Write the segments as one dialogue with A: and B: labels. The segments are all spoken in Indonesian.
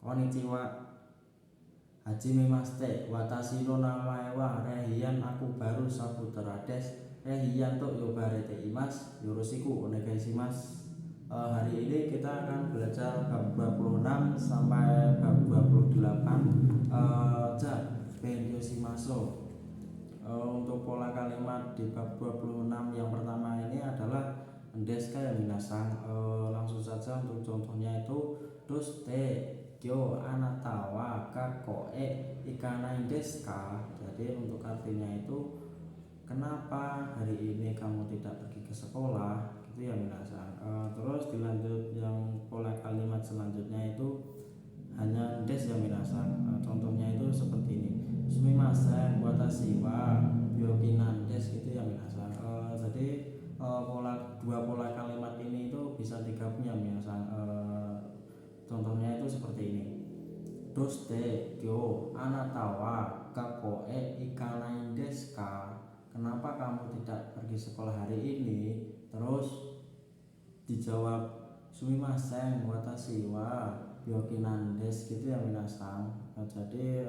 A: Konnichiwa. Hajime Maste, watashi no namae wa Rehian, aku baru Saputra des. Rehian to yobarete imas, yoroshiku onegaishimasu. Hari ini kita akan belajar bab 26 sampai bab 28. Benryoshimasu. Untuk pola kalimat di bab 26 yang pertama ini adalah deska ya minasan. Langsung saja untuk contohnya itu doste kyo anata wa kako ikanai desu ka. Jadi untuk artinya itu kenapa hari ini kamu tidak pergi ke sekolah, gitu ya minasan. Terus dilanjut yang pola kalimat selanjutnya itu hanya des ya minasan. Contohnya itu seperti ini, sumimasen watashi wa byokinan des, gitu ya minasan. Jadi dua pola kalimat ini itu bisa digabung ya minasan. Contohnya itu seperti ini, doste kyo anata wa kako ikanai desu ka. Kenapa kamu tidak pergi sekolah hari ini? Terus dijawab sumimasen watashi wa byokinan desu, gitu ya minasan. Jadi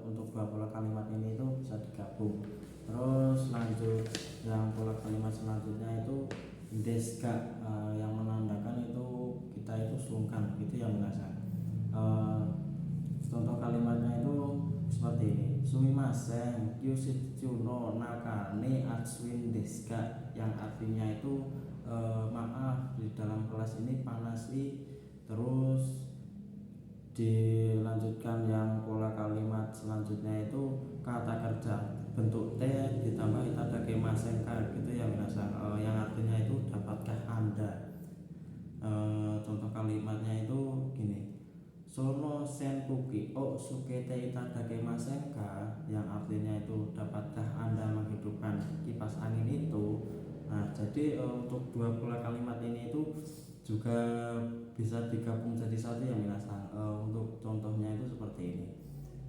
A: untuk dua pola kalimat ini itu bisa digabung. Terus lanjut yang pola kalimat selanjutnya itu deska, yang menandakan itu kita itu sungkan, gitu ya minasan. Contoh kalimatnya itu seperti ini, sumimasen kyushitsu no nakane atsuin desu ka, yang artinya itu maaf di dalam kelas ini panas sih. Terus dilanjutkan yang pola kalimat selanjutnya itu kata kerja bentuk T ditambah itadakimasen ka, gitu ya minasan. Yang artinya itu dapatkah Anda. Contoh kalimatnya itu gini, sono senpuki o sukete itadakimasen ka, yang artinya itu dapatkah Anda menghidupkan kipas angin itu. Nah, jadi untuk dua pola kalimat ini itu juga bisa digabung jadi satu ya minasan. Untuk contohnya itu seperti ini,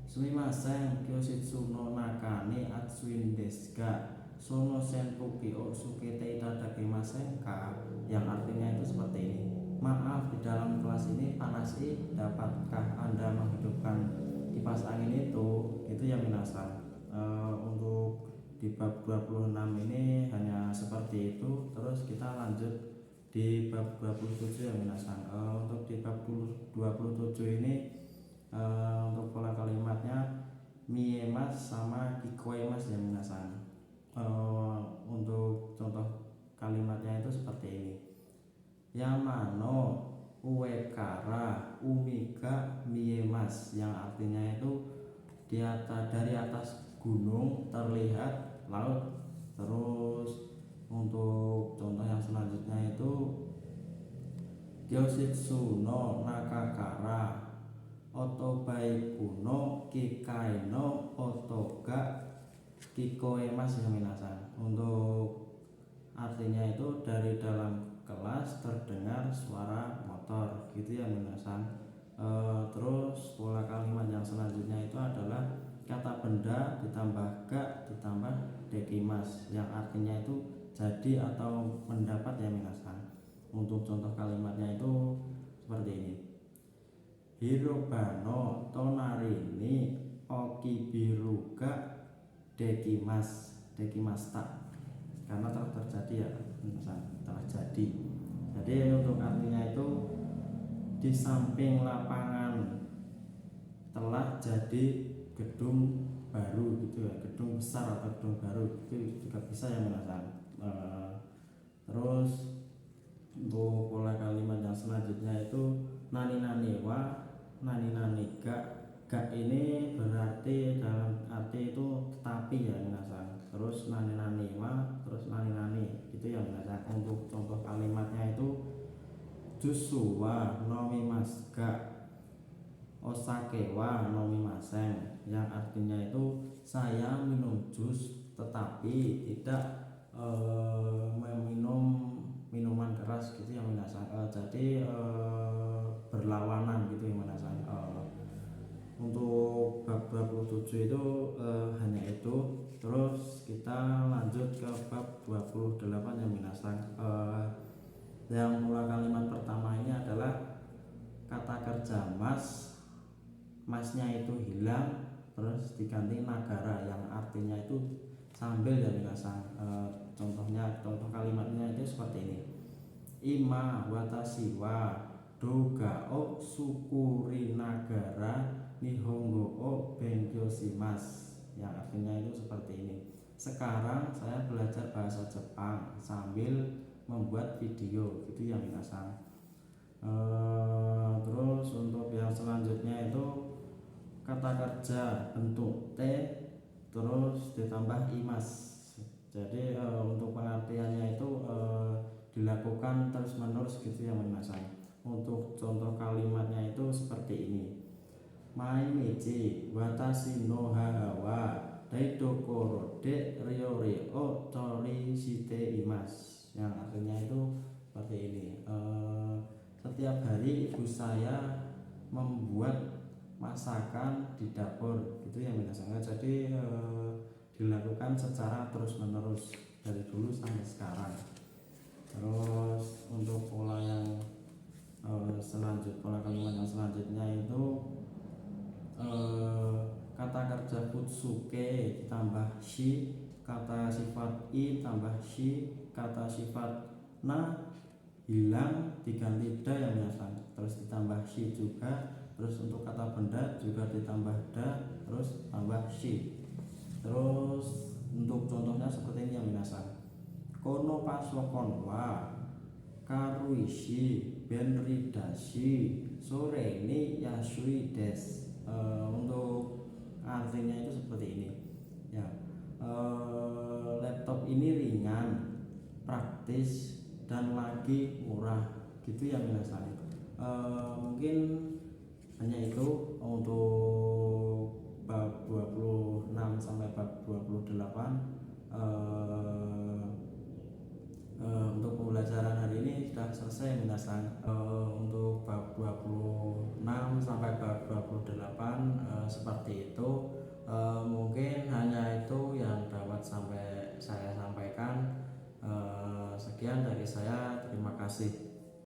A: sumimasen kyushitsu no nakane atsuin desu ka, sono senpuki o sukete itadakimasen ka, yang artinya itu seperti ini, maaf di dalam kelas ini panas sih, dapatkah Anda menghidupkan kipas angin itu, gitu ya minasan. Untuk di bab 26 ini hanya seperti itu. Terus kita lanjut di bab 27 ya minasan. Untuk di bab 27 ini untuk pola kalimatnya miemas sama kikoemas ya minasan. Untuk contoh kalimatnya itu seperti ini, yamano uekara umiga miemas, yang artinya itu dari atas gunung terlihat laut. Terus untuk contoh yang selanjutnya itu kyoshitsu no nakakara otobai kuno kikai no otoga kikoemas ya minasan. Untuk artinya itu dari dalam kelas terdengar suara motor, gitu ya minasan. Terus pola kalimat yang selanjutnya itu adalah kata benda ditambah ga ditambah dekimas, yang artinya itu jadi atau pendapat ya minasan. Untuk contoh kalimatnya itu seperti ini, hirobano tonari ni okibiru ga dekimasta, karena telah terjadi ya minasan, telah jadi. Jadi untuk artinya itu di samping lapangan telah jadi gedung baru, gitu ya, gedung besar atau gedung baru, itu juga bisa ya minasan. Terus untuk pola kalimat yang selanjutnya itu nani nani wa nani nani ga ini berarti dalam arti itu tetapi ya minasan. Terus nani nani wa terus nani nani, gitu ya minasan. Untuk contoh kalimatnya itu jusu wa nomimasu ga osake wa nomimasen, yang artinya itu saya minum jus tetapi tidak meminum minuman keras, gitu ya minasan. Jadi berlawanan, gitu ya minasan. Untuk bab 27 itu hanya itu. Terus kita lanjut ke bab 28 ya minasan. Yang pola kalimat pertama ini adalah kata kerja mas masnya itu hilang, terus diganti nagara yang artinya itu sambil ya minasang. Contoh kalimatnya itu seperti ini: ima watashi wa doga o sukuri nagara nihongo o benkyou shimasu, yang artinya itu seperti ini: sekarang saya belajar bahasa Jepang sambil membuat video, gitu ya minasang. Terus untuk yang selanjutnya itu kata kerja bentuk T terus ditambah imas. Jadi untuk pengertiannya itu dilakukan terus menerus, gitu ya minasang. Untuk contoh kalimatnya itu seperti ini: mainichi watashi no haha wa daidokoro de ryori o tori shite imasu, yang artinya itu seperti ini: setiap hari ibu saya membuat masakan di dapur, gitu ya minasang. Jadi dilakukan secara terus menerus dari dulu sampai sekarang. Terus untuk pola kalimat yang selanjutnya itu kata kerja futsuke ditambah shi, kata sifat i tambah shi, kata sifat na hilang diganti da yang minasang, terus ditambah shi juga. Terus untuk kata benda juga ditambah da terus tambah shi. Terus untuk contohnya seperti ini yang minasang: kono pasokon wa karuishi benridashi sore ni yasui des. Untuk artinya itu seperti ini ya: laptop ini ringan, praktis, dan lagi murah, gitu ya minasang. Mungkin hanya itu untuk bab 26 sampai bab 28. Untuk pembelajaran hari ini sudah selesai minasang. Untuk bab 26 sampai bab 28 seperti itu. Mungkin hanya itu yang dapat saya sampaikan. Sekian dari saya, terima kasih.